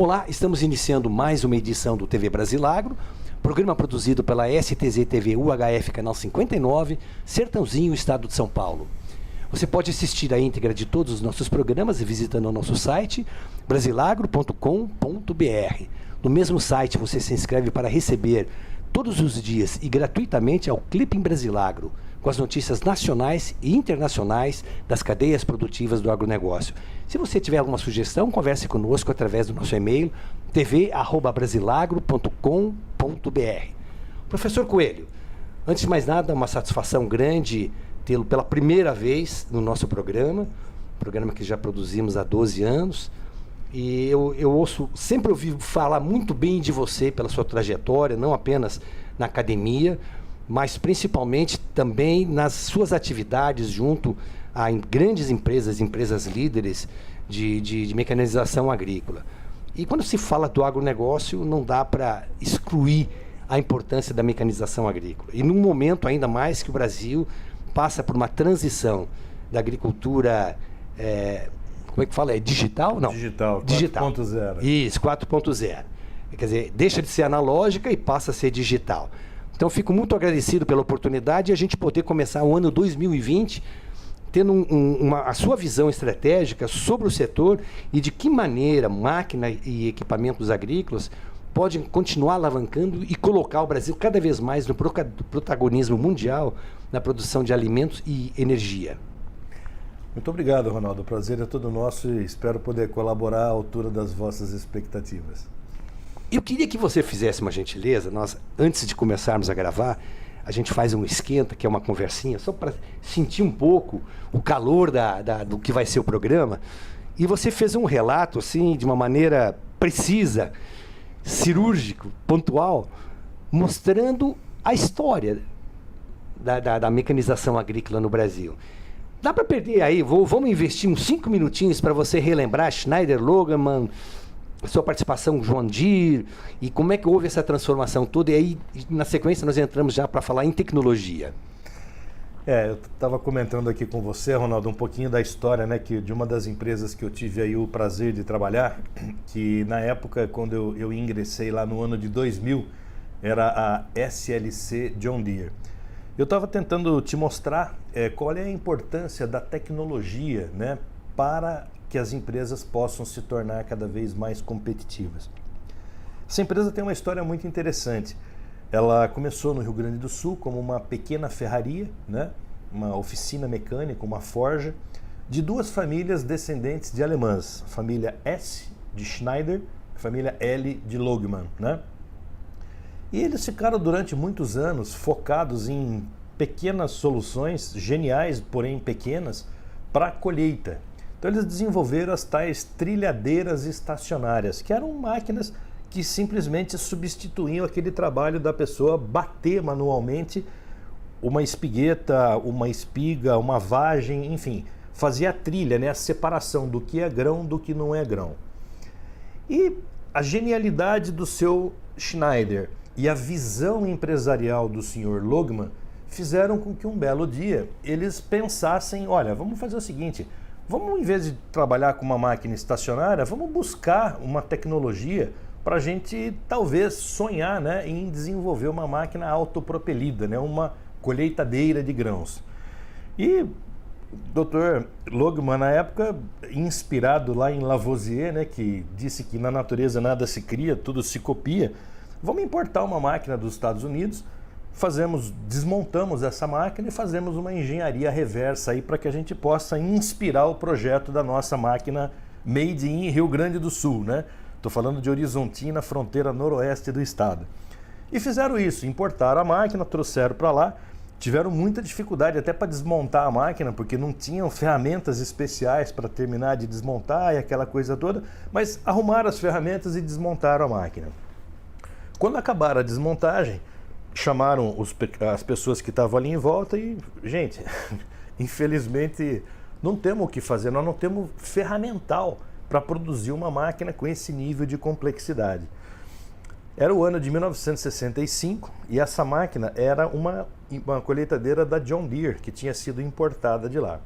Olá, estamos iniciando mais uma edição do TV Brasilagro, programa produzido pela STZ TV UHF Canal 59, Sertãozinho, Estado de São Paulo. Você pode assistir a íntegra de todos os nossos programas visitando o nosso site brasilagro.com.br. No mesmo site você se inscreve para receber todos os dias e gratuitamente ao Clipe em Brasilagro, com as notícias nacionais e internacionais das cadeias produtivas do agronegócio. Se você tiver alguma sugestão, converse conosco através do nosso e-mail tv@brasilagro.com.br. Professor Coelho, antes de mais nada, uma satisfação grande tê-lo pela primeira vez no nosso programa que já produzimos há 12 anos. E eu sempre ouvi falar muito bem de você pela sua trajetória, não apenas na academia, mas principalmente também nas suas atividades junto a grandes empresas líderes de mecanização agrícola. E quando se fala do agronegócio, não dá para excluir a importância da mecanização agrícola. E num momento ainda mais que o Brasil passa por uma transição da agricultura, como é que fala? É digital? Não. Digital. 4.0. Isso, 4.0. Quer dizer, deixa de ser analógica e passa a ser digital. Então, fico muito agradecido pela oportunidade de a gente poder começar o ano 2020 tendo a sua visão estratégica sobre o setor e de que maneira máquina e equipamentos agrícolas podem continuar alavancando e colocar o Brasil cada vez mais no protagonismo mundial na produção de alimentos e energia. Muito obrigado, Ronaldo. O prazer é todo nosso e espero poder colaborar à altura das vossas expectativas. Eu queria que você fizesse uma gentileza. Nós, antes de começarmos a gravar, a gente faz um esquenta, que é uma conversinha, só para sentir um pouco o calor do que vai ser o programa. E você fez um relato, assim, de uma maneira precisa, cirúrgico, pontual, mostrando a história da mecanização agrícola no Brasil. Dá para perder aí, vamos investir uns 5 minutinhos para você relembrar Schneider, Logemann, sua participação com John Deere e como é que houve essa transformação toda. E aí, na sequência, nós entramos já para falar em tecnologia. Eu estava comentando aqui com você, Ronaldo, um pouquinho da história, né, de uma das empresas que eu tive aí o prazer de trabalhar, que na época, quando eu ingressei lá no ano de 2000, era a SLC John Deere. Eu estava tentando te mostrar qual é a importância da tecnologia, né, para que as empresas possam se tornar cada vez mais competitivas. Essa empresa tem uma história muito interessante. Ela começou no Rio Grande do Sul como uma pequena ferraria, né, uma oficina mecânica, uma forja, de duas famílias descendentes de alemãs, a família S de Schneider, a família L de Logemann, né? E eles ficaram durante muitos anos focados em pequenas soluções, geniais, porém pequenas, para a colheita. Então eles desenvolveram as tais trilhadeiras estacionárias, que eram máquinas que simplesmente substituíam aquele trabalho da pessoa bater manualmente uma espigueta, uma espiga, uma vagem, enfim, fazia a trilha, né, a separação do que é grão do que não é grão. E a genialidade do seu Schneider e a visão empresarial do Sr. Logemann fizeram com que um belo dia eles pensassem, olha, vamos fazer o seguinte, vamos, em vez de trabalhar com uma máquina estacionária, vamos buscar uma tecnologia para a gente talvez sonhar, né, em desenvolver uma máquina autopropelida, né, uma colheitadeira de grãos. E o Dr. Logemann, na época, inspirado lá em Lavoisier, né, que disse que na natureza nada se cria, tudo se copia, vamos importar uma máquina dos Estados Unidos, desmontamos essa máquina e fazemos uma engenharia reversa aí para que a gente possa inspirar o projeto da nossa máquina Made in Rio Grande do Sul, né? Estou falando de Horizontina, fronteira noroeste do estado. E fizeram isso, importaram a máquina, trouxeram para lá, tiveram muita dificuldade até para desmontar a máquina, porque não tinham ferramentas especiais para terminar de desmontar e aquela coisa toda, mas arrumaram as ferramentas e desmontaram a máquina. Quando acabaram a desmontagem, chamaram as pessoas que estavam ali em volta e, gente, infelizmente não temos o que fazer, nós não temos ferramental para produzir uma máquina com esse nível de complexidade. Era o ano de 1965 e essa máquina era uma colheitadeira da John Deere, que tinha sido importada de lá.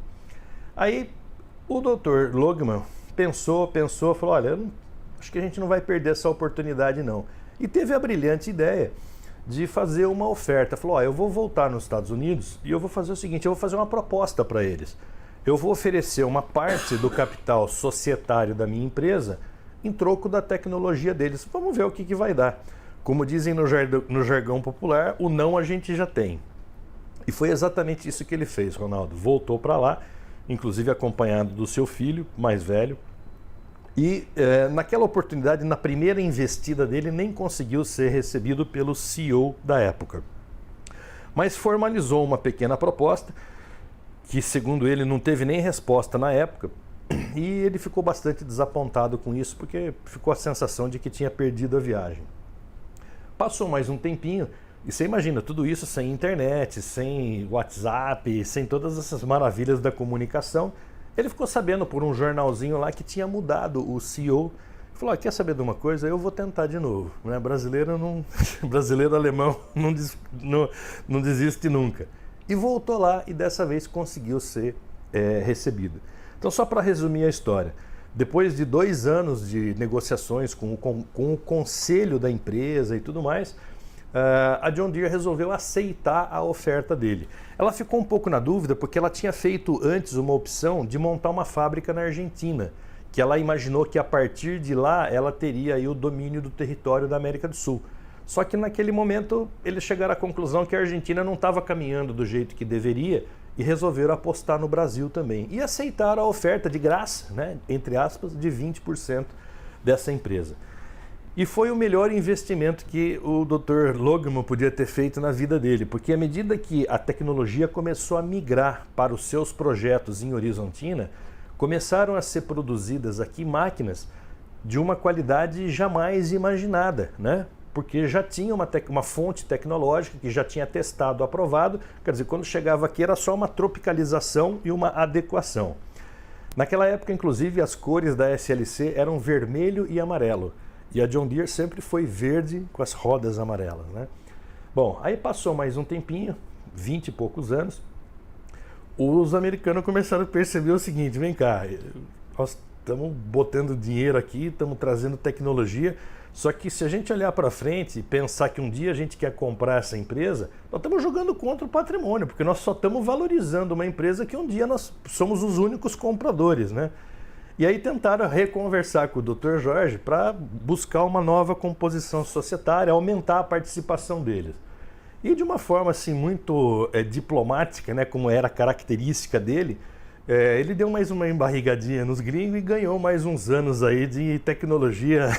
Aí o Dr. Logemann pensou, falou, olha, acho que a gente não vai perder essa oportunidade não. E teve a brilhante ideia de fazer uma oferta. Falou, eu vou voltar nos Estados Unidos e eu vou fazer o seguinte, eu vou fazer uma proposta para eles. Eu vou oferecer uma parte do capital societário da minha empresa em troco da tecnologia deles. Vamos ver o que vai dar. Como dizem no jargão popular, o não a gente já tem. E foi exatamente isso que ele fez, Ronaldo. Voltou para lá, inclusive acompanhado do seu filho mais velho. E naquela oportunidade, na primeira investida dele, nem conseguiu ser recebido pelo CEO da época. Mas formalizou uma pequena proposta, que segundo ele não teve nem resposta na época, e ele ficou bastante desapontado com isso, porque ficou a sensação de que tinha perdido a viagem. Passou mais um tempinho, e você imagina, tudo isso sem internet, sem WhatsApp, sem todas essas maravilhas da comunicação. Ele ficou sabendo por um jornalzinho lá que tinha mudado o CEO. Falou, quer saber de uma coisa? Eu vou tentar de novo. Né? Brasileiro alemão não desiste nunca. E voltou lá e dessa vez conseguiu ser recebido. Então, só para resumir a história, depois de 2 anos de negociações com o conselho da empresa e tudo mais, a John Deere resolveu aceitar a oferta dele. Ela ficou um pouco na dúvida porque ela tinha feito antes uma opção de montar uma fábrica na Argentina, que ela imaginou que a partir de lá ela teria aí o domínio do território da América do Sul. Só que naquele momento eles chegaram à conclusão que a Argentina não estava caminhando do jeito que deveria e resolveram apostar no Brasil também. E aceitaram a oferta de graça, né, entre aspas, de 20% dessa empresa. E foi o melhor investimento que o Dr. Logman podia ter feito na vida dele, porque à medida que a tecnologia começou a migrar para os seus projetos em Horizontina, começaram a ser produzidas aqui máquinas de uma qualidade jamais imaginada, né? Porque já tinha uma fonte tecnológica que já tinha testado, aprovado, quer dizer, quando chegava aqui era só uma tropicalização e uma adequação. Naquela época, inclusive, as cores da SLC eram vermelho e amarelo. E a John Deere sempre foi verde com as rodas amarelas, né? Bom, aí passou mais um tempinho, 20 e poucos anos, os americanos começaram a perceber o seguinte, vem cá, nós estamos botando dinheiro aqui, estamos trazendo tecnologia, só que se a gente olhar para frente e pensar que um dia a gente quer comprar essa empresa, nós estamos jogando contra o patrimônio, porque nós só estamos valorizando uma empresa que um dia nós somos os únicos compradores, né? E aí tentaram reconversar com o Dr. Jorge para buscar uma nova composição societária, aumentar a participação deles. E de uma forma assim muito diplomática, né, como era a característica dele, ele deu mais uma embarrigadinha nos gringos e ganhou mais uns anos aí de tecnologia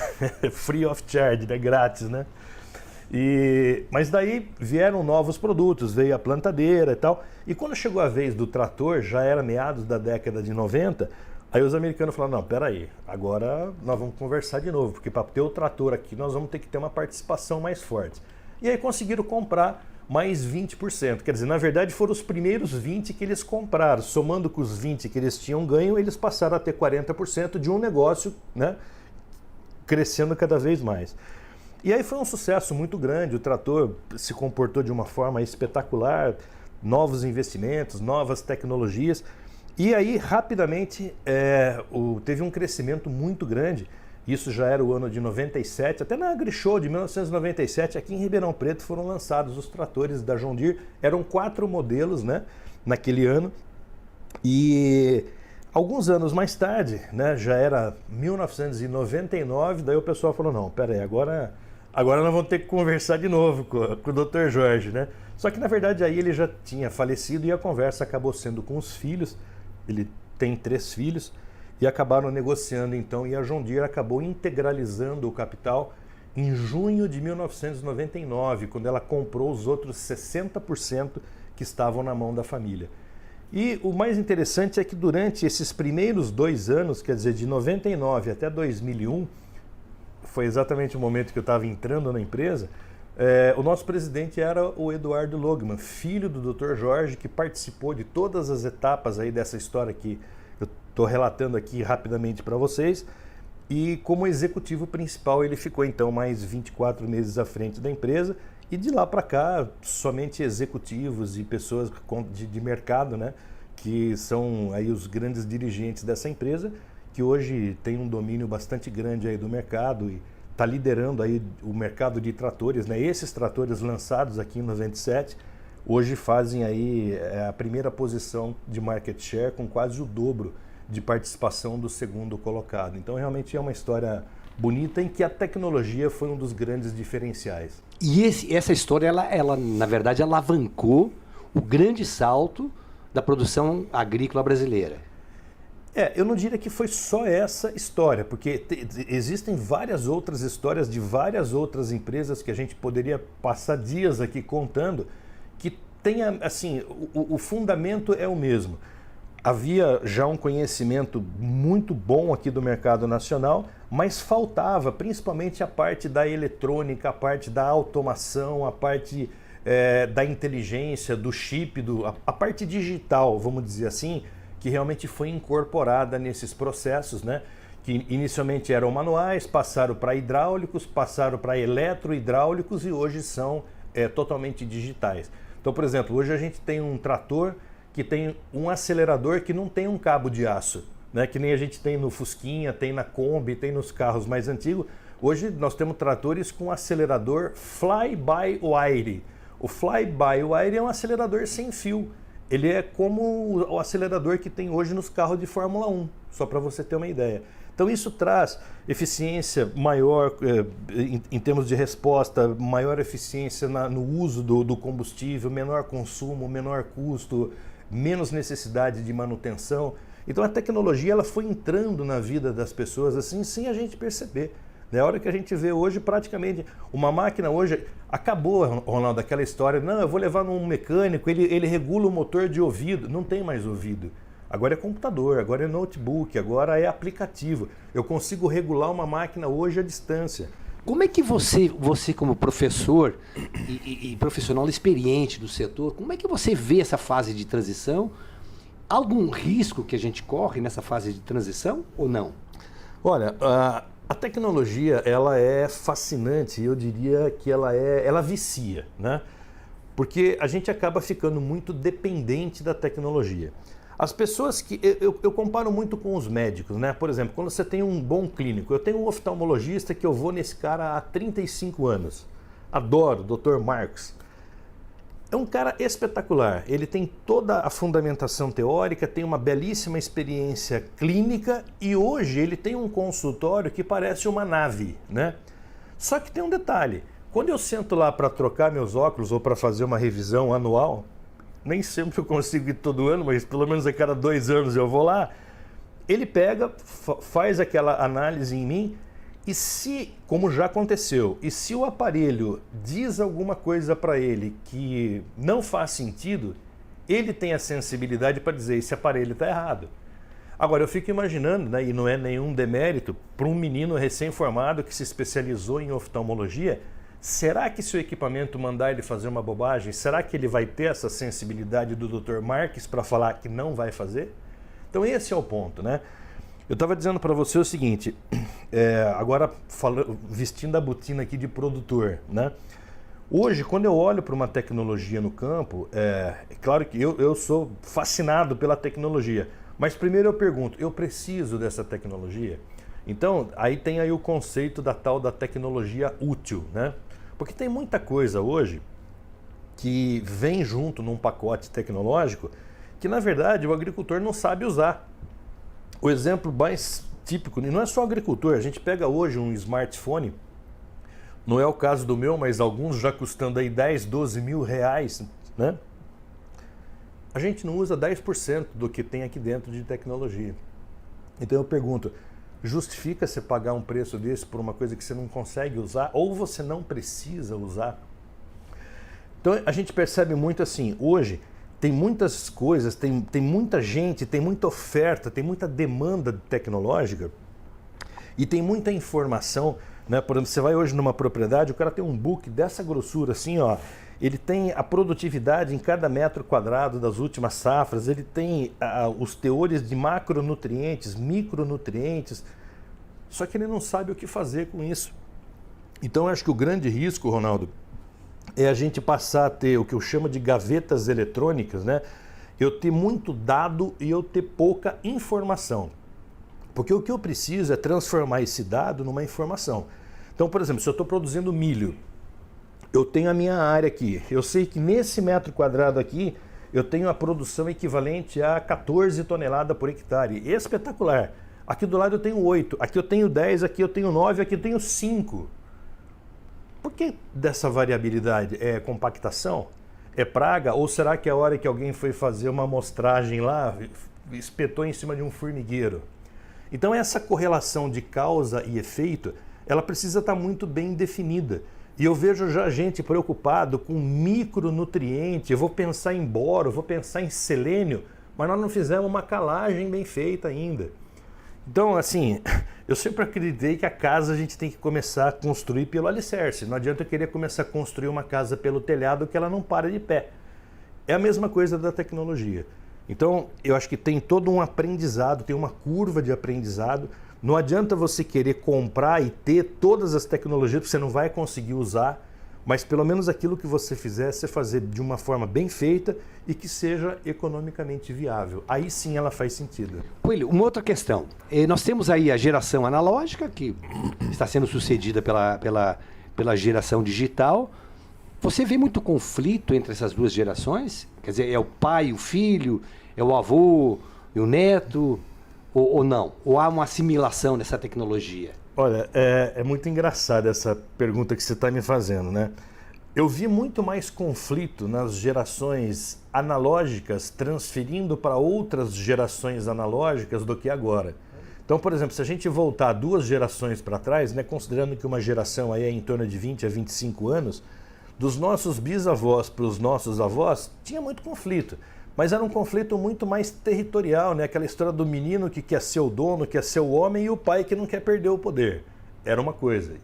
free of charge, né, grátis, né? Mas daí vieram novos produtos, veio a plantadeira e tal. E quando chegou a vez do trator, já era meados da década de 90, aí os americanos falaram, não, peraí, agora nós vamos conversar de novo, porque para ter o trator aqui nós vamos ter que ter uma participação mais forte. E aí conseguiram comprar mais 20%, quer dizer, na verdade foram os primeiros 20% que eles compraram, somando com os 20% que eles tinham ganho, eles passaram a ter 40% de um negócio, né, crescendo cada vez mais. E aí foi um sucesso muito grande, o trator se comportou de uma forma espetacular, novos investimentos, novas tecnologias. E aí, rapidamente, teve um crescimento muito grande. Isso já era o ano de 97, até na AgriShow de 1997, aqui em Ribeirão Preto, foram lançados os tratores da John Deere. Eram 4 modelos, né, naquele ano. E alguns anos mais tarde, né, já era 1999, daí o pessoal falou, não, peraí, agora nós vamos ter que conversar de novo com o Dr. Jorge, né? Só que, na verdade, aí ele já tinha falecido e a conversa acabou sendo com os filhos. Ele tem 3 filhos e acabaram negociando então, e a John Deere acabou integralizando o capital em junho de 1999, quando ela comprou os outros 60% que estavam na mão da família. E o mais interessante é que durante esses primeiros 2 anos, quer dizer, de 99 até 2001, foi exatamente o momento que eu estava entrando na empresa, o nosso presidente era o Eduardo Logman, filho do Dr. Jorge, que participou de todas as etapas aí dessa história que eu estou relatando aqui rapidamente para vocês. E como executivo principal ele ficou então mais 24 meses à frente da empresa, e de lá para cá somente executivos e pessoas de mercado, né, que são aí os grandes dirigentes dessa empresa, que hoje tem um domínio bastante grande aí do mercado e está liderando aí o mercado de tratores, né? Esses tratores lançados aqui em 97 hoje fazem aí a primeira posição de market share com quase o dobro de participação do segundo colocado. Então realmente é uma história bonita em que a tecnologia foi um dos grandes diferenciais. E essa história, ela, na verdade, alavancou o grande salto da produção agrícola brasileira. Eu não diria que foi só essa história, porque existem várias outras histórias de várias outras empresas que a gente poderia passar dias aqui contando, que tem, assim, o fundamento é o mesmo. Havia já um conhecimento muito bom aqui do mercado nacional, mas faltava principalmente a parte da eletrônica, a parte da automação, a parte da inteligência, do chip, a parte digital, vamos dizer assim, que realmente foi incorporada nesses processos, né? Que inicialmente eram manuais, passaram para hidráulicos, passaram para eletrohidráulicos e hoje são totalmente digitais. Então, por exemplo, hoje a gente tem um trator que tem um acelerador que não tem um cabo de aço, né? Que nem a gente tem no Fusquinha, tem na Kombi, tem nos carros mais antigos. Hoje nós temos tratores com acelerador fly-by-wire. O fly-by-wire é um acelerador sem fio. Ele é como o acelerador que tem hoje nos carros de Fórmula 1, só para você ter uma ideia. Então isso traz eficiência maior em termos de resposta, maior eficiência no uso do combustível, menor consumo, menor custo, menos necessidade de manutenção. Então a tecnologia ela foi entrando na vida das pessoas assim sem a gente perceber. Na hora que a gente vê hoje, praticamente, uma máquina hoje, acabou, Ronaldo, aquela história, não, eu vou levar num mecânico, ele regula o motor de ouvido. Não tem mais ouvido. Agora é computador, agora é notebook, agora é aplicativo. Eu consigo regular uma máquina hoje à distância. Como é que você como professor e profissional experiente do setor, como é que você vê essa fase de transição? Algum risco que a gente corre nessa fase de transição ou não? Olha, a tecnologia ela é fascinante, eu diria que ela vicia, né? Porque a gente acaba ficando muito dependente da tecnologia. As pessoas que... Eu comparo muito com os médicos, né? Por exemplo, quando você tem um bom clínico, eu tenho um oftalmologista que eu vou nesse cara há 35 anos. Adoro, Dr. Marcos. É um cara espetacular, ele tem toda a fundamentação teórica, tem uma belíssima experiência clínica e hoje ele tem um consultório que parece uma nave, né? Só que tem um detalhe, quando eu sento lá para trocar meus óculos ou para fazer uma revisão anual, nem sempre eu consigo ir todo ano, mas pelo menos a cada 2 anos eu vou lá, ele pega, faz aquela análise em mim. E se, como já aconteceu, e se o aparelho diz alguma coisa para ele que não faz sentido, ele tem a sensibilidade para dizer esse aparelho está errado. Agora eu fico imaginando, né, e não é nenhum demérito, para um menino recém-formado que se especializou em oftalmologia, será que se o equipamento mandar ele fazer uma bobagem, será que ele vai ter essa sensibilidade do Dr. Marques para falar que não vai fazer? Então esse é o ponto, né? Eu estava dizendo para você o seguinte, agora vestindo a botina aqui de produtor, né? Hoje, quando eu olho para uma tecnologia no campo, é claro que eu sou fascinado pela tecnologia, mas primeiro eu pergunto, eu preciso dessa tecnologia? Então, aí tem aí o conceito da tal da tecnologia útil, né? Porque tem muita coisa hoje que vem junto num pacote tecnológico que, na verdade, o agricultor não sabe usar. O exemplo mais típico, e não é só agricultor, a gente pega hoje um smartphone, não é o caso do meu, mas alguns já custando aí 10, 12 mil reais, né? A gente não usa 10% do que tem aqui dentro de tecnologia. Então eu pergunto, justifica você pagar um preço desse por uma coisa que você não consegue usar ou você não precisa usar? Então a gente percebe muito assim, hoje tem muitas coisas, tem muita gente, tem muita oferta, tem muita demanda tecnológica e tem muita informação, né? Por exemplo, você vai hoje numa propriedade, o cara tem um book dessa grossura assim, ó, ele tem a produtividade em cada metro quadrado das últimas safras, ele tem os teores de macronutrientes, micronutrientes, só que ele não sabe o que fazer com isso. Então eu acho que o grande risco, Ronaldo, é a gente passar a ter o que eu chamo de gavetas eletrônicas, né? Eu ter muito dado e eu ter pouca informação. Porque o que eu preciso é transformar esse dado numa informação. Então, por exemplo, se eu estou produzindo milho, eu tenho a minha área aqui. Eu sei que nesse metro quadrado aqui, eu tenho a produção equivalente a 14 toneladas por hectare. Espetacular. Aqui do lado eu tenho 8, aqui eu tenho 10, aqui eu tenho 9, aqui eu tenho 5. Por que dessa variabilidade? É compactação? É praga? Ou será que a hora que alguém foi fazer uma amostragem lá, espetou em cima de um formigueiro? Então essa correlação de causa e efeito, ela precisa estar muito bem definida. E eu vejo já gente preocupado com micronutriente, eu vou pensar em boro, eu vou pensar em selênio, mas nós não fizemos uma calagem bem feita ainda. Então, assim, eu sempre acreditei que a casa a gente tem que começar a construir pelo alicerce. Não adianta eu querer começar a construir uma casa pelo telhado que ela não para de pé. É a mesma coisa da tecnologia. Então, eu acho que tem todo um aprendizado, tem uma curva de aprendizado. Não adianta você querer comprar e ter todas as tecnologias que você não vai conseguir usar, mas pelo menos aquilo que você fizer, você fazer de uma forma bem feita e que seja economicamente viável. Aí sim ela faz sentido. Coelho, uma outra questão. Nós temos aí a geração analógica, que está sendo sucedida pela geração digital. Você vê muito conflito entre essas duas gerações? Quer dizer, é o pai e o filho, é o avô e o neto, ou não? Ou há uma assimilação dessa tecnologia? Olha, é muito engraçada essa pergunta que você está me fazendo, né? Eu vi muito mais conflito nas gerações analógicas transferindo para outras gerações analógicas do que agora. Então, por exemplo, se a gente voltar 2 gerações para trás, né, considerando que uma geração aí é em torno de 20 a 25 anos, dos nossos bisavós para os nossos avós, tinha muito conflito. Mas era um conflito muito mais territorial, né? Aquela história do menino que quer ser o dono, quer ser o homem, e o pai que não quer perder o poder. Era uma coisa.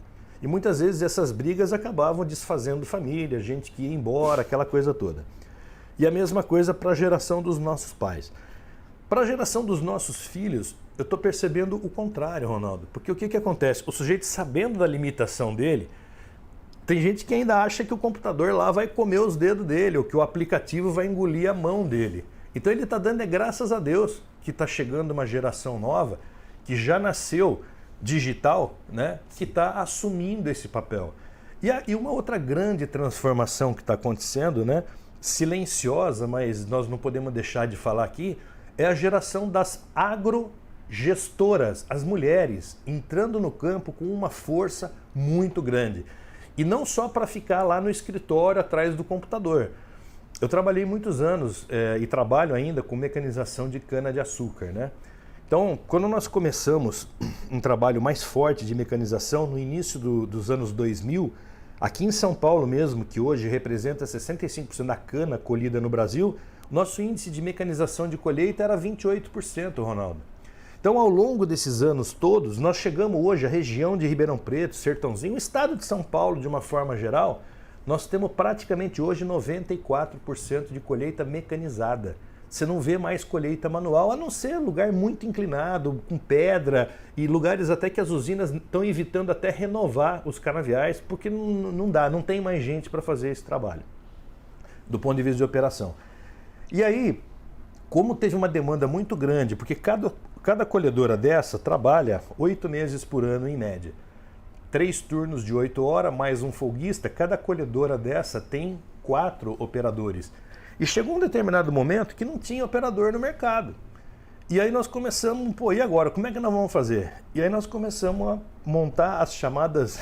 E muitas vezes essas brigas acabavam desfazendo família, gente que ia embora, aquela coisa toda. E a mesma coisa para a geração dos nossos pais. Para a geração dos nossos filhos, eu estou percebendo o contrário, Ronaldo. Porque o que acontece? O sujeito, sabendo da limitação dele, tem gente que ainda acha que o computador lá vai comer os dedos dele, ou que o aplicativo vai engolir a mão dele. Então ele está dando graças a Deus que está chegando uma geração nova, que já nasceu digital, né, que está assumindo esse papel. E uma outra grande transformação que está acontecendo, né, silenciosa, mas nós não podemos deixar de falar aqui, é a geração das agrogestoras, as mulheres entrando no campo com uma força muito grande. E não só para ficar lá no escritório atrás do computador. Eu trabalhei muitos anos e trabalho ainda com mecanização de cana-de-açúcar, né? Então, quando nós começamos um trabalho mais forte de mecanização no início dos anos 2000, aqui em São Paulo mesmo, que hoje representa 65% da cana colhida no Brasil, nosso índice de mecanização de colheita era 28%, Ronaldo. Então, ao longo desses anos todos, nós chegamos hoje à região de Ribeirão Preto, Sertãozinho, o estado de São Paulo, de uma forma geral, nós temos praticamente hoje 94% de colheita mecanizada. Você não vê mais colheita manual, a não ser lugar muito inclinado, com pedra, e lugares até que as usinas estão evitando até renovar os canaviais, porque não dá, não tem mais gente para fazer esse trabalho, do ponto de vista de operação. E aí, como teve uma demanda muito grande, porque cada colhedora dessa trabalha 8 meses por ano em média. 3 turnos de 8 horas, mais um folguista, cada colhedora dessa tem 4 operadores. E chegou um determinado momento que não tinha operador no mercado. E aí nós começamos, e agora? Como é que nós vamos fazer? E aí nós começamos a montar as chamadas,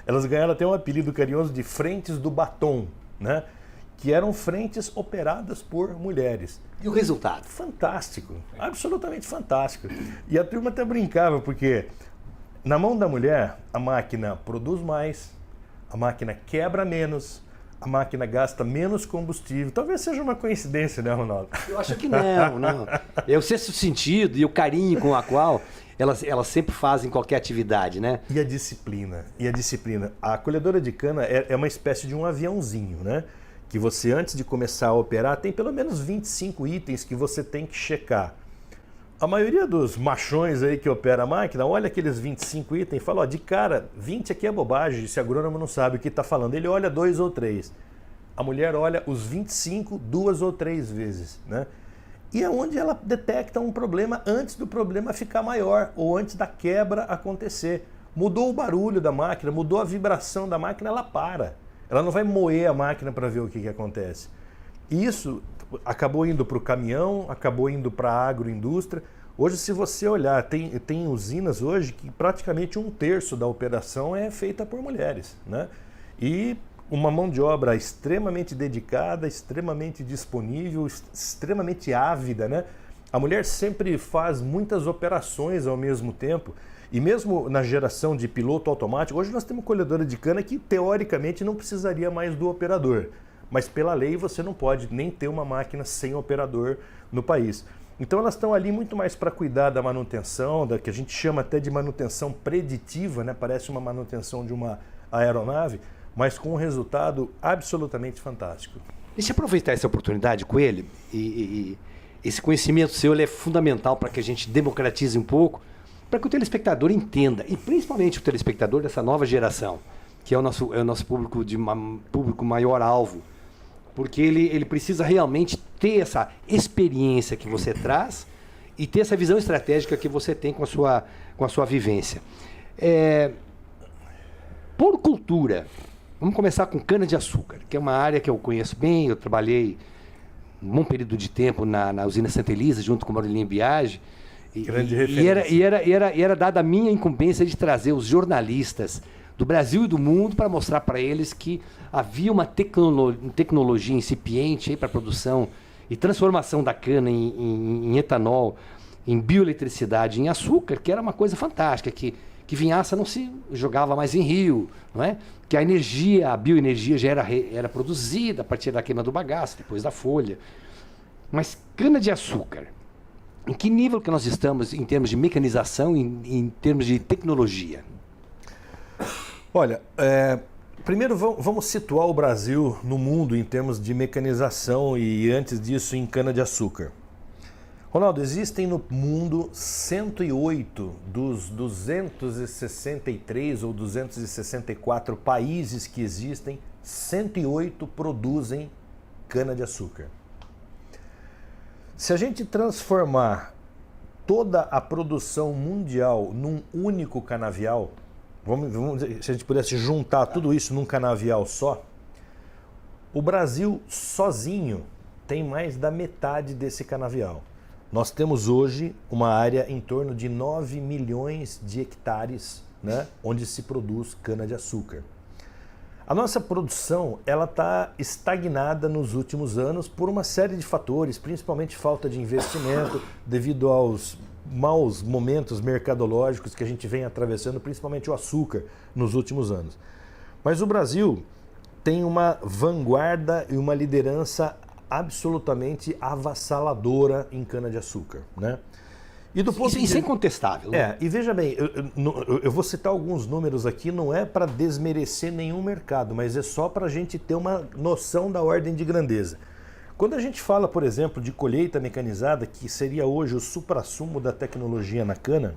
elas ganharam até um apelido carinhoso de frentes do batom, né? Que eram frentes operadas por mulheres. E o resultado? Fantástico, absolutamente fantástico. E a turma até brincava, porque na mão da mulher, a máquina produz mais, a máquina quebra menos, a máquina gasta menos combustível. Talvez seja uma coincidência, né, Ronaldo? Eu acho que não. É o sexto sentido e o carinho com a qual elas sempre fazem qualquer atividade, né? E a disciplina. A colhedora de cana é uma espécie de um aviãozinho, né? Que você, antes de começar a operar, tem pelo menos 25 itens que você tem que checar. A maioria dos machões aí que opera a máquina, olha aqueles 25 itens e fala, de cara, 20 aqui é bobagem, se o agrônomo não sabe o que está falando, ele olha 2 ou 3. A mulher olha os 25 2 ou 3 vezes, né? e é onde ela detecta um problema antes do problema ficar maior ou antes da quebra acontecer. Mudou o barulho da máquina, mudou a vibração da máquina, ela para. Ela não vai moer a máquina para ver o que acontece. E isso acabou indo para o caminhão, acabou indo para a agroindústria. Hoje, se você olhar, tem usinas hoje que praticamente 1/3 da operação é feita por mulheres, né? E uma mão de obra extremamente dedicada, extremamente disponível, extremamente ávida, né? A mulher sempre faz muitas operações ao mesmo tempo. E mesmo na geração de piloto automático, hoje nós temos colhedora de cana que teoricamente não precisaria mais do operador. Mas pela lei você não pode nem ter uma máquina sem operador no país. Então elas estão ali muito mais para cuidar da manutenção, da que a gente chama até de manutenção preditiva, né? Parece uma manutenção de uma aeronave, mas com um resultado absolutamente fantástico. Deixa eu aproveitar essa oportunidade, Coelho, e esse conhecimento seu ele é fundamental para que a gente democratize um pouco, para que o telespectador entenda, e principalmente o telespectador dessa nova geração, que é o nosso público, público maior alvo, porque ele precisa realmente ter essa experiência que você traz e ter essa visão estratégica que você tem com a sua vivência. Por cultura, vamos começar com cana-de-açúcar, que é uma área que eu conheço bem. Eu trabalhei um bom período de tempo na usina Santa Elisa, junto com o Maurilinho Biagi. Grande referência. E era dada a minha incumbência de trazer os jornalistas do Brasil e do mundo para mostrar para eles que havia uma tecnologia incipiente para a produção e transformação da cana em etanol, em bioeletricidade, em açúcar, que era uma coisa fantástica, que vinhaça não se jogava mais em rio, não é? Que a energia, a bioenergia já era produzida a partir da queima do bagaço, depois da folha. Mas cana-de-açúcar, em que nível que nós estamos em termos de mecanização, em termos de tecnologia? Olha, primeiro vamos situar o Brasil no mundo em termos de mecanização e antes disso em cana-de-açúcar. Ronaldo, existem no mundo 108 dos 263 ou 264 países que existem, 108 produzem cana-de-açúcar. Se a gente transformar toda a produção mundial num único canavial, se a gente pudesse juntar tudo isso num canavial só, o Brasil sozinho tem mais da metade desse canavial. Nós temos hoje uma área em torno de 9 milhões de hectares, né, onde se produz cana-de-açúcar. A nossa produção ela está estagnada nos últimos anos por uma série de fatores, principalmente falta de investimento, devido aos maus momentos mercadológicos que a gente vem atravessando, principalmente o açúcar, nos últimos anos. Mas o Brasil tem uma vanguarda e uma liderança absolutamente avassaladora em cana-de-açúcar, né? E do ponto Isso é incontestável. Né? E veja bem, eu vou citar alguns números aqui, não é para desmerecer nenhum mercado, mas é só para a gente ter uma noção da ordem de grandeza. Quando a gente fala, por exemplo, de colheita mecanizada, que seria hoje o suprassumo da tecnologia na cana,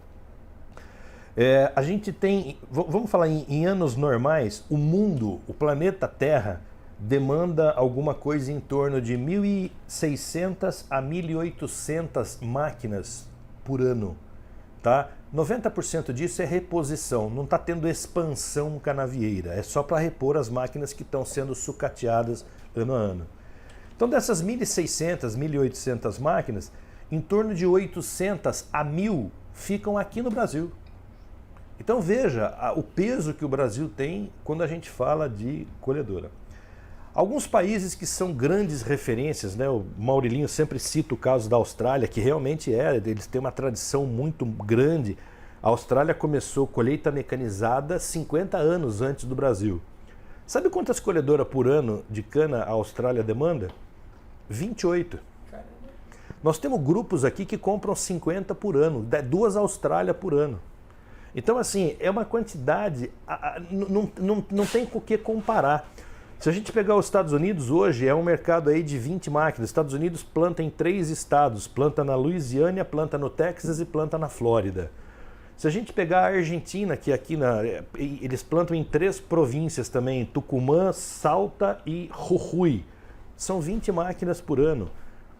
a gente tem, vamos falar em anos normais, o mundo, o planeta Terra, demanda alguma coisa em torno de 1.600 a 1.800 máquinas por ano, tá? 90% disso é reposição, não está tendo expansão canavieira, é só para repor as máquinas que estão sendo sucateadas ano a ano. Então dessas 1.600, 1.800 máquinas, em torno de 800 a 1.000 ficam aqui no Brasil. Então veja o peso que o Brasil tem quando a gente fala de colhedora. Alguns países que são grandes referências, né? O Maurilinho sempre cita o caso da Austrália, que realmente eles têm uma tradição muito grande. A Austrália começou colheita mecanizada 50 anos antes do Brasil. Sabe quantas colhedoras por ano de cana a Austrália demanda? 28. Caramba. Nós temos grupos aqui que compram 50 por ano, 2 Austrália por ano. Então, assim, é uma quantidade, não tem com o que comparar. Se a gente pegar os Estados Unidos hoje, é um mercado aí de 20 máquinas. Os Estados Unidos planta em 3 estados, planta na Louisiana, planta no Texas e planta na Flórida. Se a gente pegar a Argentina, que aqui eles plantam em 3 províncias também, Tucumã, Salta e Jujuy. São 20 máquinas por ano.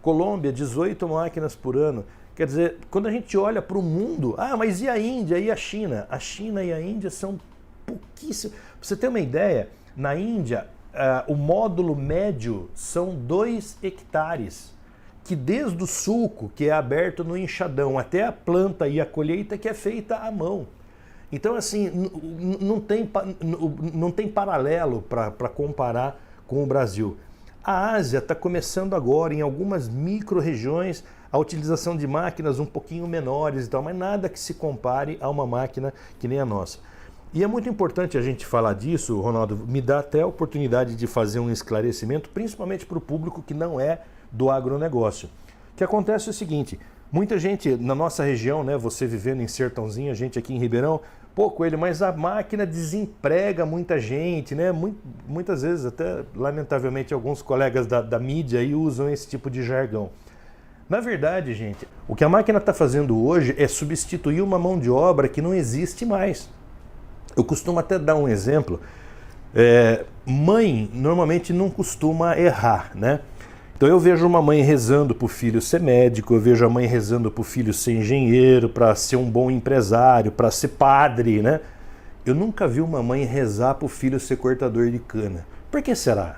Colômbia, 18 máquinas por ano. Quer dizer, quando a gente olha para o mundo, mas e a Índia e a China? A China e a Índia são pouquíssimos. Para você ter uma ideia, na Índia, o módulo médio são 2 hectares, que desde o sulco, que é aberto no enxadão, até a planta e a colheita que é feita à mão. Então, assim, não tem paralelo para comparar com o Brasil. A Ásia está começando agora, em algumas micro-regiões, a utilização de máquinas um pouquinho menores e tal, mas nada que se compare a uma máquina que nem a nossa. E é muito importante a gente falar disso, Ronaldo, me dá até a oportunidade de fazer um esclarecimento, principalmente para o público que não é do agronegócio. O que acontece é o seguinte, muita gente na nossa região, né, você vivendo em Sertãozinho, a gente aqui em Ribeirão, Coelho, mas a máquina desemprega muita gente, né? Muitas vezes, até lamentavelmente, alguns colegas da mídia aí usam esse tipo de jargão. Na verdade, gente, o que a máquina está fazendo hoje é substituir uma mão de obra que não existe mais. Eu costumo até dar um exemplo. Mãe normalmente não costuma errar, né? Então eu vejo uma mãe rezando para o filho ser médico, eu vejo a mãe rezando para o filho ser engenheiro, para ser um bom empresário, para ser padre, né? Eu nunca vi uma mãe rezar para o filho ser cortador de cana. Por que será?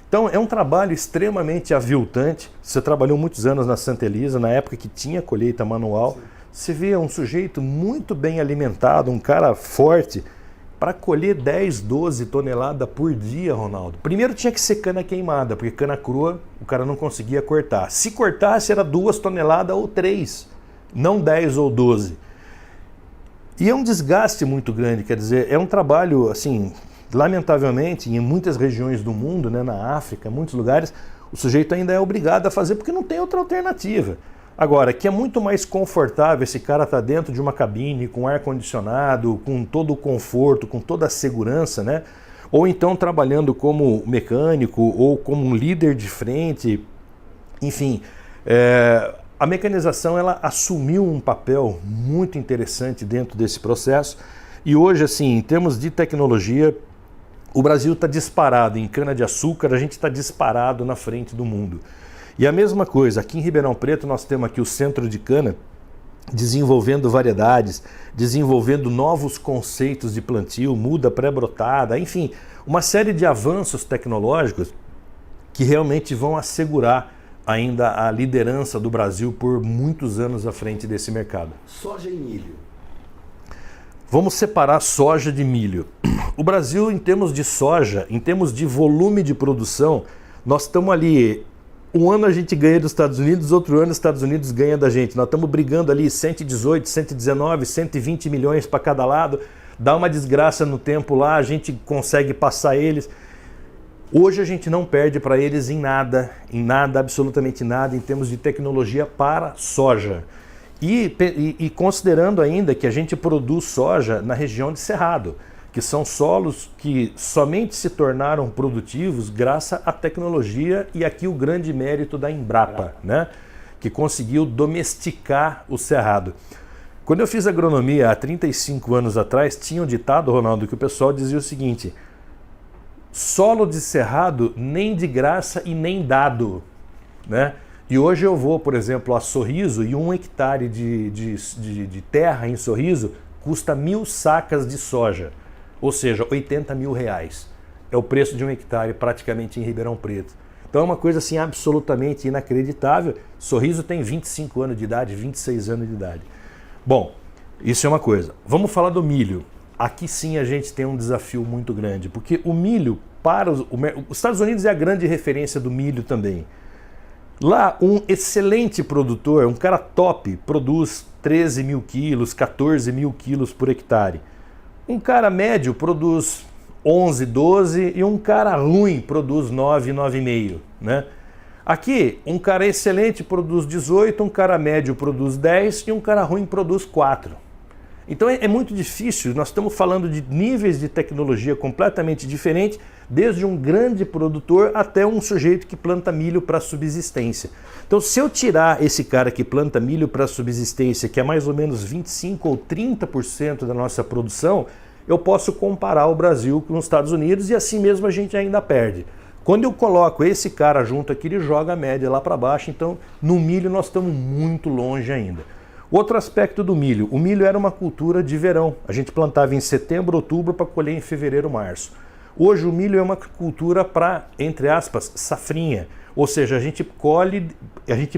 Então é um trabalho extremamente aviltante. Você trabalhou muitos anos na Santa Elisa, na época que tinha colheita manual. Sim. Você vê um sujeito muito bem alimentado, um cara forte, para colher 10, 12 toneladas por dia, Ronaldo. Primeiro tinha que ser cana queimada, porque cana crua o cara não conseguia cortar. Se cortasse era 2 toneladas ou 3, não 10 ou 12. E é um desgaste muito grande, quer dizer, é um trabalho, assim, lamentavelmente, em muitas regiões do mundo, né, na África, em muitos lugares, o sujeito ainda é obrigado a fazer porque não tem outra alternativa. Agora, que é muito mais confortável esse cara estar dentro de uma cabine, com ar-condicionado, com todo o conforto, com toda a segurança, né? Ou então trabalhando como mecânico ou como um líder de frente. Enfim, a mecanização ela assumiu um papel muito interessante dentro desse processo. E hoje, assim, em termos de tecnologia, o Brasil está disparado em cana-de-açúcar, a gente está disparado na frente do mundo. E a mesma coisa, aqui em Ribeirão Preto nós temos aqui o Centro de Cana, desenvolvendo variedades, desenvolvendo novos conceitos de plantio, muda pré-brotada, enfim, uma série de avanços tecnológicos que realmente vão assegurar ainda a liderança do Brasil por muitos anos à frente desse mercado. Soja e milho. Vamos separar soja de milho. O Brasil, em termos de soja, em termos de volume de produção, nós estamos ali... Um ano a gente ganha dos Estados Unidos, outro ano os Estados Unidos ganha da gente. Nós estamos brigando ali 118, 119, 120 milhões para cada lado. Dá uma desgraça no tempo lá, a gente consegue passar eles. Hoje a gente não perde para eles em nada, absolutamente nada, em termos de tecnologia para soja. E considerando ainda que a gente produz soja na região de Cerrado, que são solos que somente se tornaram produtivos graças à tecnologia e aqui o grande mérito da Embrapa, né? Que conseguiu domesticar o cerrado. Quando eu fiz agronomia há 35 anos atrás, tinha um ditado, Ronaldo, que o pessoal dizia o seguinte: solo de cerrado nem de graça e nem dado, né? E hoje eu vou, por exemplo, a Sorriso e 1 hectare de terra em Sorriso custa 1.000 sacas de soja. Ou seja, R$80 mil. É o preço de 1 hectare praticamente em Ribeirão Preto. Então é uma coisa assim absolutamente inacreditável. Sorriso tem 25 anos de idade, 26 anos de idade. Bom, isso é uma coisa. Vamos falar do milho. Aqui sim a gente tem um desafio muito grande, porque o milho para os Estados Unidos é a grande referência do milho também. Lá um excelente produtor, um cara top, produz 13 mil quilos, 14 mil quilos por hectare. Um cara médio produz 11, 12 e um cara ruim produz 9, 9,5, né? Aqui, um cara excelente produz 18, um cara médio produz 10 e um cara ruim produz 4. Então é muito difícil, nós estamos falando de níveis de tecnologia completamente diferentes, desde um grande produtor até um sujeito que planta milho para subsistência. Então se eu tirar esse cara que planta milho para subsistência, que é mais ou menos 25 ou 30% da nossa produção, eu posso comparar o Brasil com os Estados Unidos e assim mesmo a gente ainda perde. Quando eu coloco esse cara junto aqui, ele joga a média lá para baixo. Então, no milho nós estamos muito longe ainda. Outro aspecto do milho. O milho era uma cultura de verão. A gente plantava em setembro, outubro para colher em fevereiro, março. Hoje o milho é uma cultura para, entre aspas, safrinha. Ou seja, a gente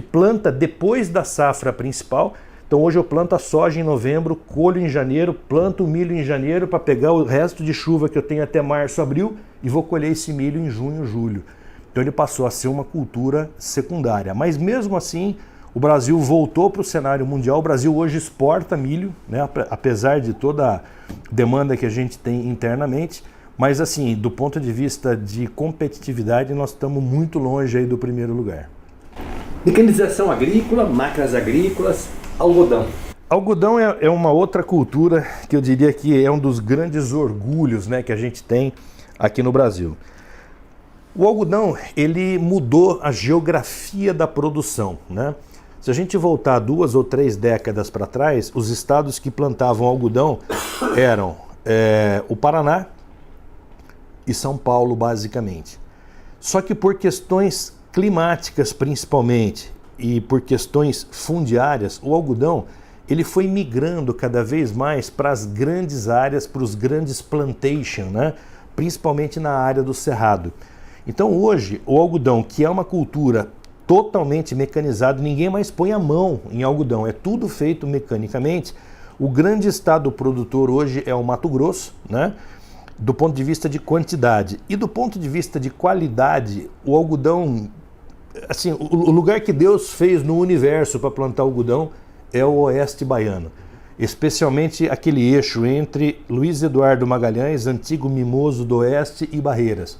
planta depois da safra principal. Então hoje eu planto a soja em novembro, colho em janeiro, planto o milho em janeiro para pegar o resto de chuva que eu tenho até março, abril e vou colher esse milho em junho, julho. Então ele passou a ser uma cultura secundária. Mas mesmo assim, o Brasil voltou para o cenário mundial. O Brasil hoje exporta milho, né, apesar de toda a demanda que a gente tem internamente. Mas assim, do ponto de vista de competitividade, nós estamos muito longe aí do primeiro lugar. Mecanização agrícola, máquinas agrícolas, algodão. Algodão é uma outra cultura que eu diria que é um dos grandes orgulhos, né, que a gente tem aqui no Brasil. O algodão, ele mudou a geografia da produção, né? Se a gente voltar 2 ou 3 décadas para trás, os estados que plantavam algodão eram o Paraná e São Paulo, basicamente. Só que por questões climáticas, principalmente, e por questões fundiárias, o algodão ele foi migrando cada vez mais para as grandes áreas, para os grandes plantations, né? Principalmente na área do cerrado. Então hoje, o algodão, que é uma cultura totalmente mecanizada, ninguém mais põe a mão em algodão, é tudo feito mecanicamente. O grande estado produtor hoje é o Mato Grosso, né? Do ponto de vista de quantidade. E do ponto de vista de qualidade, o algodão, assim, o lugar que Deus fez no universo para plantar algodão é o oeste baiano. Especialmente aquele eixo entre Luiz Eduardo Magalhães, antigo Mimoso do Oeste e Barreiras.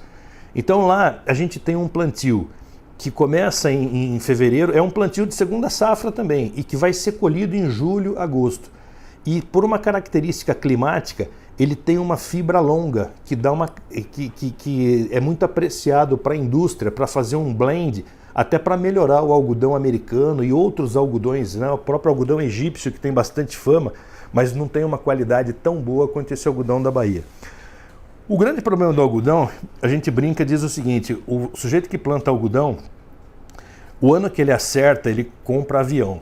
Então lá a gente tem um plantio que começa em fevereiro, é um plantio de segunda safra também, e que vai ser colhido em julho, agosto. E por uma característica climática, ele tem uma fibra longa, que é muito apreciado para a indústria, para fazer um blend, até para melhorar o algodão americano e outros algodões, né? O próprio algodão egípcio, que tem bastante fama, mas não tem uma qualidade tão boa quanto esse algodão da Bahia. O grande problema do algodão, a gente brinca, diz o seguinte: o sujeito que planta algodão, o ano que ele acerta, ele compra avião.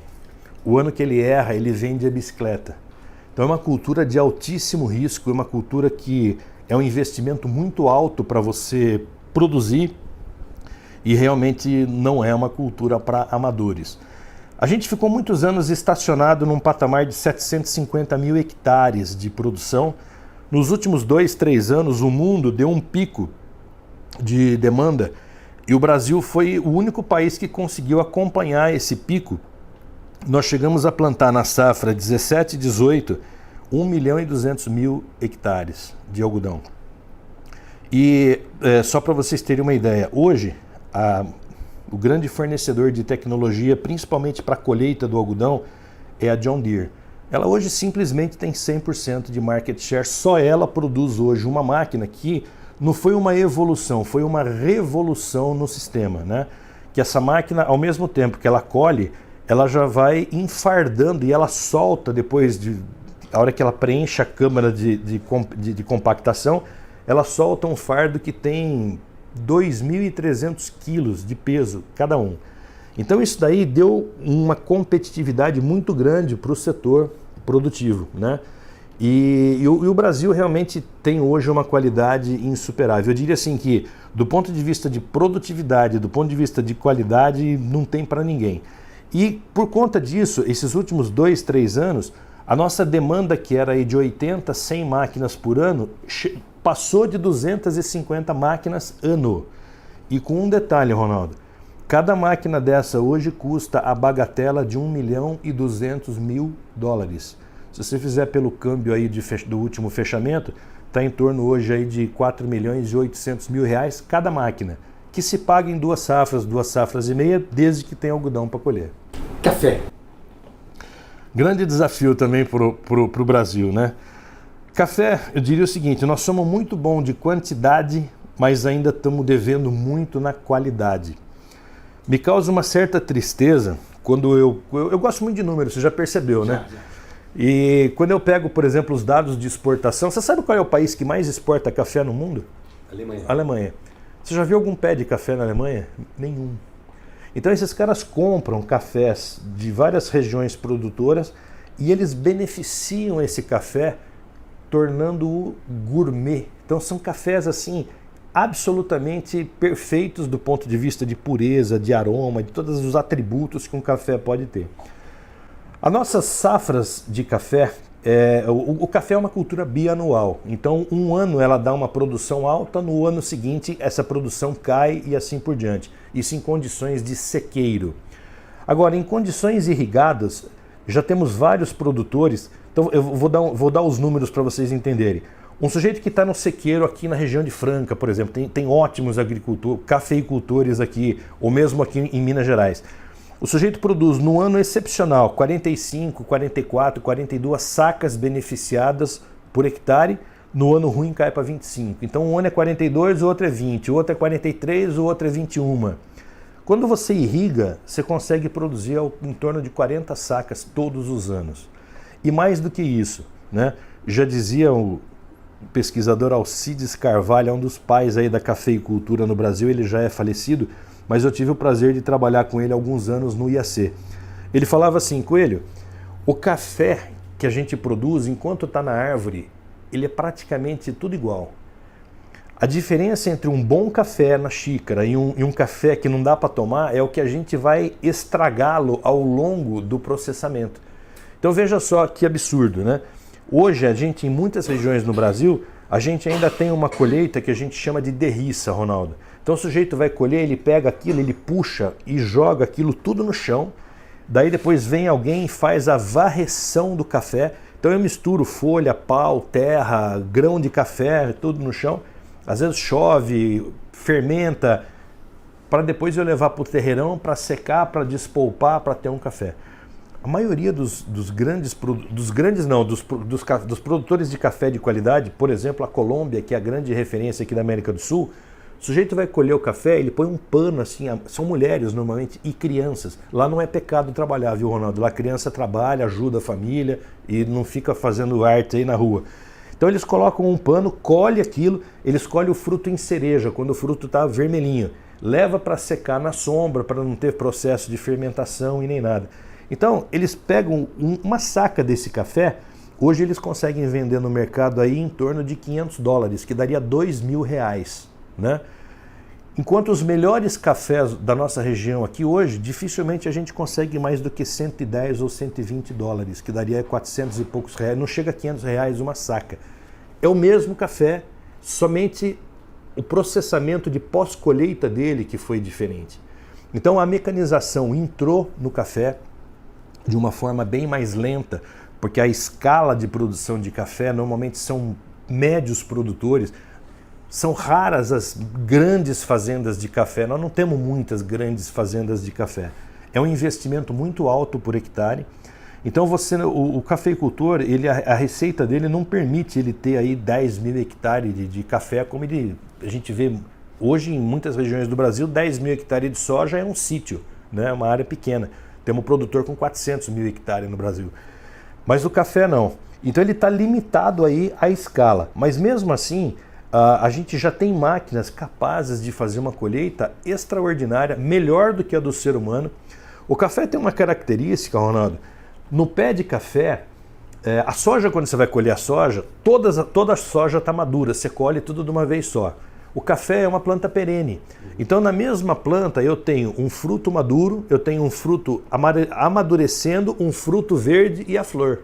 O ano que ele erra, ele vende a bicicleta. Então é uma cultura de altíssimo risco, é uma cultura que é um investimento muito alto para você produzir e realmente não é uma cultura para amadores. A gente ficou muitos anos estacionado num patamar de 750 mil hectares de produção. Nos últimos 2, 3 anos, o mundo deu um pico de demanda e o Brasil foi o único país que conseguiu acompanhar esse pico. Nós chegamos a plantar na safra 17, 18, 1.200.000 hectares de algodão. E só para vocês terem uma ideia, hoje o grande fornecedor de tecnologia, principalmente para a colheita do algodão, é a John Deere. Ela hoje simplesmente tem 100% de market share, só ela produz hoje uma máquina que não foi uma evolução, foi uma revolução no sistema, né? Que essa máquina, ao mesmo tempo que ela colhe, ela já vai enfardando e ela solta depois a hora que ela preenche a câmara de compactação, ela solta um fardo que tem 2.300 quilos de peso cada um. Então isso daí deu uma competitividade muito grande para o setor produtivo, né? E o Brasil realmente tem hoje uma qualidade insuperável. Eu diria assim que, do ponto de vista de produtividade, do ponto de vista de qualidade, não tem para ninguém. E por conta disso, esses últimos 2, 3 anos, a nossa demanda, que era aí de 80, 100 máquinas por ano, passou de 250 máquinas ano. E com um detalhe, Ronaldo, cada máquina dessa hoje custa a bagatela de $1.200.000. Se você fizer pelo câmbio aí do último fechamento, está em torno hoje aí de R$4.800.000 cada máquina, que se paga em 2 safras e meia, desde que tem algodão para colher. Café. Grande desafio também pro Brasil, né? Café, eu diria o seguinte: nós somos muito bons de quantidade, mas ainda estamos devendo muito na qualidade. Me causa uma certa tristeza quando eu gosto muito de números, você já percebeu, né? Já. E quando eu pego, por exemplo, os dados de exportação, você sabe qual é o país que mais exporta café no mundo? Alemanha. Alemanha. Você já viu algum pé de café na Alemanha? Nenhum. Então esses caras compram cafés de várias regiões produtoras e eles beneficiam esse café tornando-o gourmet. Então são cafés assim absolutamente perfeitos do ponto de vista de pureza, de aroma, de todos os atributos que um café pode ter. As nossas safras de café, o café é uma cultura bianual, então um ano ela dá uma produção alta, no ano seguinte essa produção cai e assim por diante. Isso em condições de sequeiro. Agora, em condições irrigadas, já temos vários produtores, então eu vou dar os números para vocês entenderem. Um sujeito que está no sequeiro aqui na região de Franca, por exemplo, tem ótimos cafeicultores aqui, ou mesmo aqui em Minas Gerais. O sujeito produz no ano excepcional 45, 44, 42 sacas beneficiadas por hectare, no ano ruim cai para 25. Então um ano é 42, o outro é 20, o outro é 43, o outro é 21. Quando você irriga, você consegue produzir em torno de 40 sacas todos os anos. E mais do que isso, né? Já dizia o pesquisador Alcides Carvalho, é um dos pais aí da cafeicultura no Brasil, ele já é falecido, mas eu tive o prazer de trabalhar com ele há alguns anos no IAC. Ele falava assim: Coelho, o café que a gente produz enquanto está na árvore, ele é praticamente tudo igual. A diferença entre um bom café na xícara e um café que não dá para tomar é o que a gente vai estragá-lo ao longo do processamento. Então veja só que absurdo, né? Hoje a gente, em muitas regiões no Brasil, a gente ainda tem uma colheita que a gente chama de derriça, Ronaldo. Então o sujeito vai colher, ele pega aquilo, ele puxa e joga aquilo tudo no chão. Daí depois vem alguém e faz a varreção do café. Então eu misturo folha, pau, terra, grão de café, tudo no chão. Às vezes chove, fermenta, para depois eu levar para o terreirão, para secar, para despolpar, para ter um café. A maioria dos produtores de café de qualidade, por exemplo, a Colômbia, que é a grande referência aqui da América do Sul, o sujeito vai colher o café, ele põe um pano assim, são mulheres normalmente e crianças. Lá não é pecado trabalhar, viu, Ronaldo? Lá a criança trabalha, ajuda a família e não fica fazendo arte aí na rua. Então eles colocam um pano, colhe aquilo, eles colhem o fruto em cereja, quando o fruto está vermelhinho. Leva para secar na sombra, para não ter processo de fermentação e nem nada. Então, eles pegam uma saca desse café, hoje eles conseguem vender no mercado aí em torno de $500, que daria R$2.000, né? Enquanto os melhores cafés da nossa região aqui hoje, dificilmente a gente consegue mais do que $110 ou $120, que daria 400 e poucos reais, não chega a R$500 uma saca. É o mesmo café, somente o processamento de pós-colheita dele que foi diferente. Então a mecanização entrou no café de uma forma bem mais lenta, porque a escala de produção de café normalmente são médios produtores, são raras as grandes fazendas de café, nós não temos muitas grandes fazendas de café. É um investimento muito alto por hectare, então o cafeicultor, a receita dele não permite ele ter aí 10.000 hectares de café, como a gente vê hoje em muitas regiões do Brasil, 10.000 hectares de soja é um sítio, né, uma área pequena. Temos um produtor com 400.000 hectares no Brasil. Mas o café não. Então ele está limitado aí à escala. Mas mesmo assim, a gente já tem máquinas capazes de fazer uma colheita extraordinária, melhor do que a do ser humano. O café tem uma característica, Ronaldo. No pé de café, a soja, quando você vai colher a soja, toda a soja está madura, você colhe tudo de uma vez só. O café é uma planta perene. Então, na mesma planta, eu tenho um fruto maduro, eu tenho um fruto amadurecendo, um fruto verde e a flor.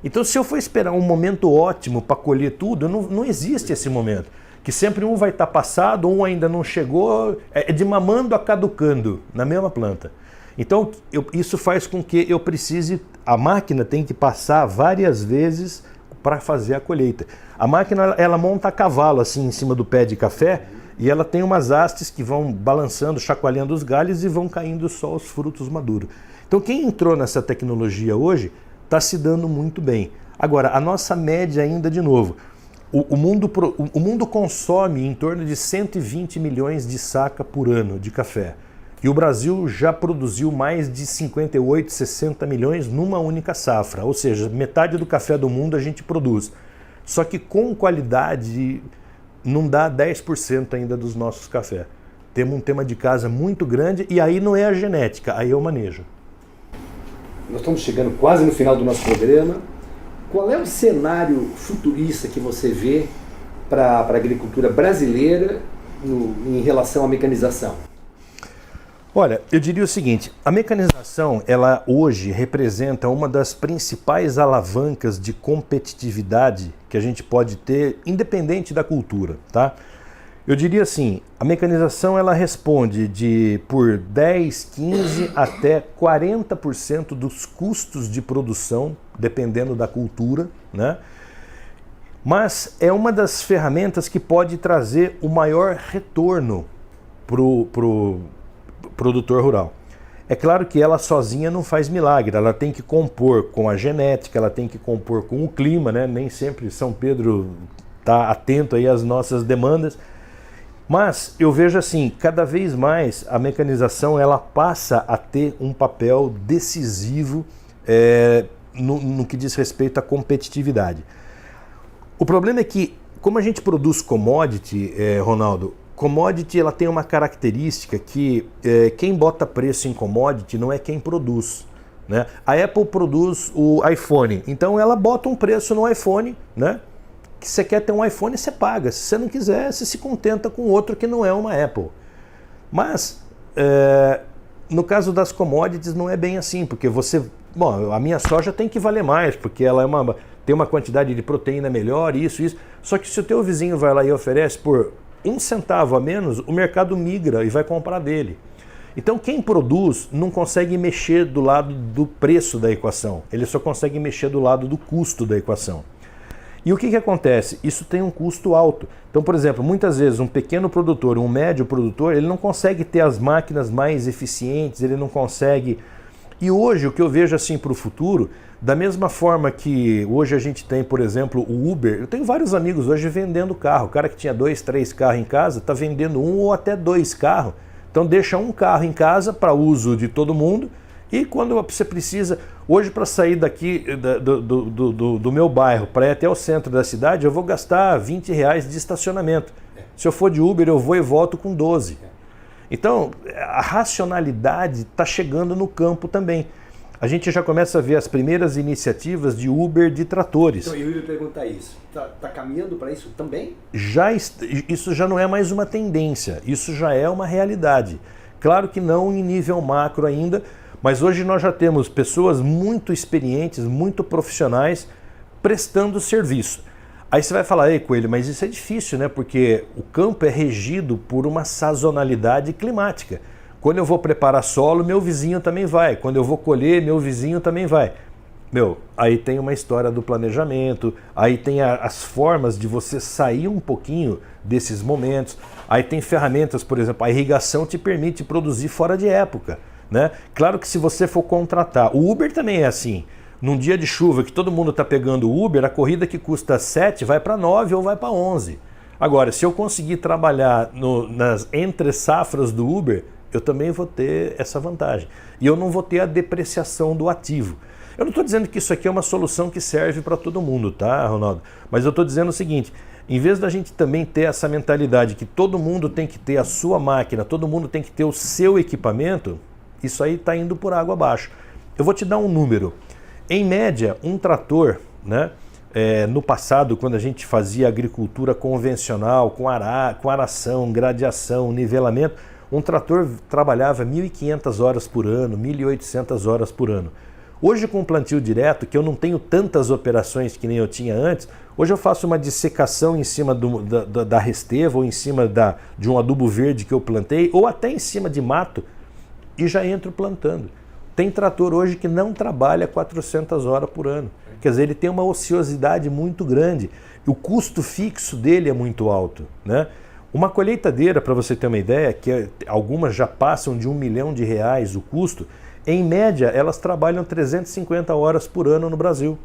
Então, se eu for esperar um momento ótimo para colher tudo, não existe esse momento. Que sempre um vai estar passado, um ainda não chegou, é de mamando a caducando na mesma planta. Então, isso faz com que eu precise, a máquina tem que passar várias vezes para fazer a colheita. A máquina, ela monta a cavalo assim em cima do pé de café e ela tem umas hastes que vão balançando, chacoalhando os galhos e vão caindo só os frutos maduros. Então quem entrou nessa tecnologia hoje está se dando muito bem. Agora, a nossa média ainda, de novo, o mundo consome em torno de 120 milhões de saca por ano de café. E o Brasil já produziu mais de 58, 60 milhões numa única safra. Ou seja, metade do café do mundo a gente produz. Só que com qualidade não dá 10% ainda dos nossos cafés. Temos um tema de casa muito grande e aí não é a genética, aí é o manejo. Nós estamos chegando quase no final do nosso programa. Qual é o cenário futurista que você vê para a agricultura brasileira em relação à mecanização? Olha, eu diria o seguinte, a mecanização, ela hoje representa uma das principais alavancas de competitividade que a gente pode ter, independente da cultura, tá? Eu diria assim, a mecanização ela responde por 10, 15 até 40% dos custos de produção, dependendo da cultura, né? Mas é uma das ferramentas que pode trazer o maior retorno pro produtor rural. É claro que ela sozinha não faz milagre, ela tem que compor com a genética, ela tem que compor com o clima, né? Nem sempre São Pedro está atento aí às nossas demandas, mas eu vejo assim, cada vez mais a mecanização ela passa a ter um papel decisivo no que diz respeito à competitividade. O problema é que, como a gente produz commodity, Ronaldo, commodity ela tem uma característica que quem bota preço em commodity não é quem produz, né? A Apple produz o iPhone, então ela bota um preço no iPhone, né? Que você quer ter um iPhone, você paga. Se você não quiser, você se contenta com outro que não é uma Apple. Mas, no caso das commodities, não é bem assim, porque a minha soja tem que valer mais, porque ela tem uma quantidade de proteína melhor, isso. Só que se o teu vizinho vai lá e oferece por 1 centavo a menos, o mercado migra e vai comprar dele. Então quem produz não consegue mexer do lado do preço da equação, ele só consegue mexer do lado do custo da equação. E o que acontece? Isso tem um custo alto. Então, por exemplo, muitas vezes um pequeno produtor, um médio produtor, ele não consegue ter as máquinas mais eficientes, ele não consegue... E hoje o que eu vejo assim para o futuro, da mesma forma que hoje a gente tem, por exemplo, o Uber, eu tenho vários amigos hoje vendendo carro, o cara que tinha 2, 3 carros em casa está vendendo 1 ou até 2 carros, então deixa um carro em casa para uso de todo mundo e quando você precisa, hoje para sair daqui do meu bairro para ir até o centro da cidade, eu vou gastar R$20 de estacionamento, se eu for de Uber eu vou e volto com 12. Então, a racionalidade está chegando no campo também. A gente já começa a ver as primeiras iniciativas de Uber de tratores. Então, eu ia perguntar isso. Está caminhando para isso também? Isso já não é mais uma tendência, isso já é uma realidade. Claro que não em nível macro ainda, mas hoje nós já temos pessoas muito experientes, muito profissionais, prestando serviço. Aí você vai falar, ei Coelho, mas isso é difícil, né? Porque o campo é regido por uma sazonalidade climática. Quando eu vou preparar solo, meu vizinho também vai. Quando eu vou colher, meu vizinho também vai. Aí tem uma história do planejamento, aí tem as formas de você sair um pouquinho desses momentos. Aí tem ferramentas, por exemplo, a irrigação te permite produzir fora de época, né? Claro que se você for contratar, o Uber também é assim. Num dia de chuva que todo mundo está pegando o Uber, a corrida que custa 7 vai para 9 ou vai para 11. Agora, se eu conseguir trabalhar nas entre safras do Uber, eu também vou ter essa vantagem. E eu não vou ter a depreciação do ativo. Eu não estou dizendo que isso aqui é uma solução que serve para todo mundo, tá, Ronaldo? Mas eu estou dizendo o seguinte, em vez da gente também ter essa mentalidade que todo mundo tem que ter a sua máquina, todo mundo tem que ter o seu equipamento, isso aí está indo por água abaixo. Eu vou te dar um número. Em média, um trator, né, no passado, quando a gente fazia agricultura convencional, com aração, gradiação, nivelamento, um trator trabalhava 1.500 horas por ano, 1.800 horas por ano. Hoje, com o plantio direto, que eu não tenho tantas operações que nem eu tinha antes, hoje eu faço uma dissecação em cima da resteva ou em cima de um adubo verde que eu plantei, ou até em cima de mato, e já entro plantando. Tem trator hoje que não trabalha 400 horas por ano. Quer dizer, ele tem uma ociosidade muito grande. O custo fixo dele é muito alto, né? Uma colheitadeira, para você ter uma ideia, que algumas já passam de R$1 milhão o custo, em média elas trabalham 350 horas por ano no Brasil.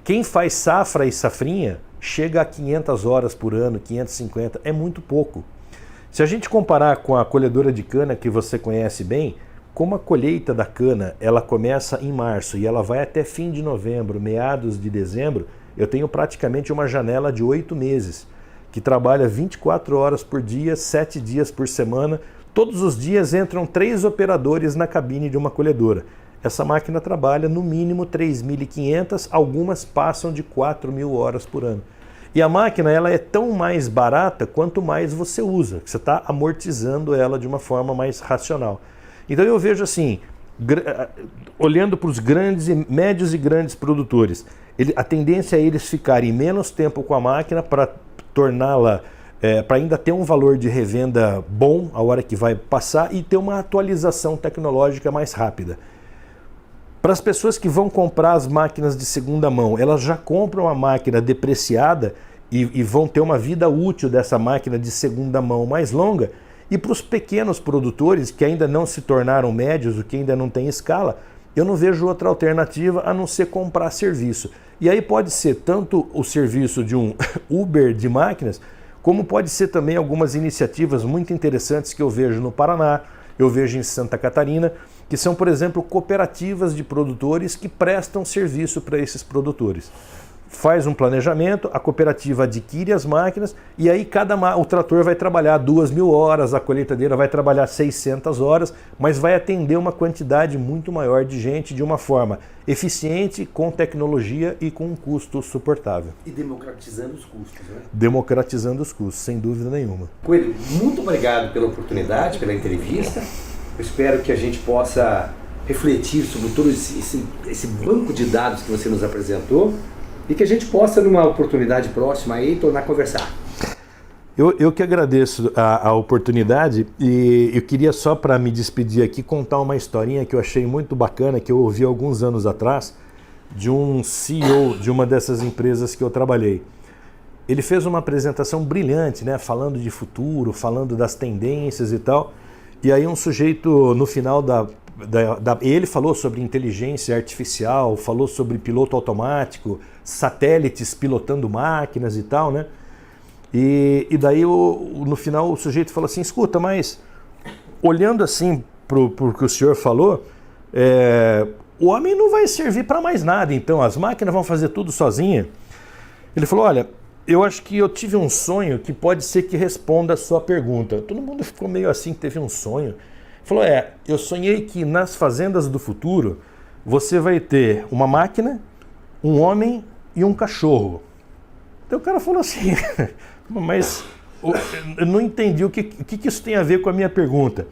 Quem faz safra e safrinha chega a 500 horas por ano, 550, é muito pouco. Se a gente comparar com a colhedora de cana que você conhece bem, como a colheita da cana ela começa em março e ela vai até fim de novembro, meados de dezembro, eu tenho praticamente uma janela de 8 meses. que trabalha 24 horas por dia, 7 dias por semana. Todos os dias entram 3 operadores na cabine de uma colhedora. Essa máquina trabalha no mínimo 3.500, algumas passam de 4.000 horas por ano. E a máquina ela é tão mais barata quanto mais você usa, você está amortizando ela de uma forma mais racional. Então eu vejo assim, olhando para os médios e grandes produtores, a tendência é eles ficarem menos tempo com a máquina para torná-la, para ainda ter um valor de revenda bom a hora que vai passar e ter uma atualização tecnológica mais rápida. Para as pessoas que vão comprar as máquinas de segunda mão, elas já compram a máquina depreciada e vão ter uma vida útil dessa máquina de segunda mão mais longa. E para os pequenos produtores que ainda não se tornaram médios, o que ainda não tem escala, eu não vejo outra alternativa a não ser comprar serviço. E aí pode ser tanto o serviço de um Uber de máquinas, como pode ser também algumas iniciativas muito interessantes que eu vejo no Paraná, eu vejo em Santa Catarina, que são, por exemplo, cooperativas de produtores que prestam serviço para esses produtores. Faz um planejamento, a cooperativa adquire as máquinas e aí o trator vai trabalhar 2.000 horas, a colheitadeira vai trabalhar 600 horas, mas vai atender uma quantidade muito maior de gente de uma forma eficiente, com tecnologia e com um custo suportável. E democratizando os custos, né? Democratizando os custos, sem dúvida nenhuma. Coelho, muito obrigado pela oportunidade, pela entrevista. Eu espero que a gente possa refletir sobre todo esse banco de dados que você nos apresentou e que a gente possa, numa oportunidade próxima, aí, tornar a conversar. Eu que agradeço a oportunidade e eu queria só, para me despedir aqui, contar uma historinha que eu achei muito bacana, que eu ouvi alguns anos atrás, de um CEO de uma dessas empresas que eu trabalhei. Ele fez uma apresentação brilhante, né, falando de futuro, falando das tendências e tal. E aí um sujeito, no final ele falou sobre inteligência artificial, falou sobre piloto automático, satélites pilotando máquinas e tal, né? E daí no final o sujeito falou assim, escuta, mas olhando assim pro que o senhor falou, o homem não vai servir para mais nada, então as máquinas vão fazer tudo sozinha. Ele falou, olha, eu acho que eu tive um sonho que pode ser que responda a sua pergunta. Todo mundo ficou meio assim, teve um sonho. Ele falou, eu sonhei que nas fazendas do futuro você vai ter uma máquina, um homem e um cachorro. Então o cara falou assim, mas eu não entendi o que isso tem a ver com a minha pergunta. Ele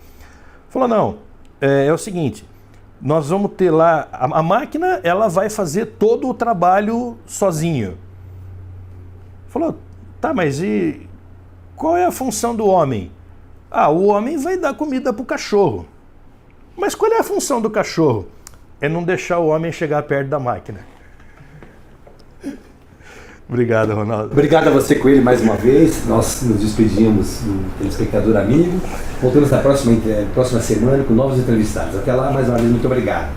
falou, não, é o seguinte, nós vamos ter lá, a máquina ela vai fazer todo o trabalho sozinho. Falou, tá, mas e qual é a função do homem? O homem vai dar comida para o cachorro. Mas qual é a função do cachorro? É não deixar o homem chegar perto da máquina. Obrigado, Ronaldo. Obrigado a você, Coelho, mais uma vez. Nós nos despedimos do telespectador amigo. Voltamos na próxima semana com novos entrevistados. Até lá, mais uma vez, muito obrigado.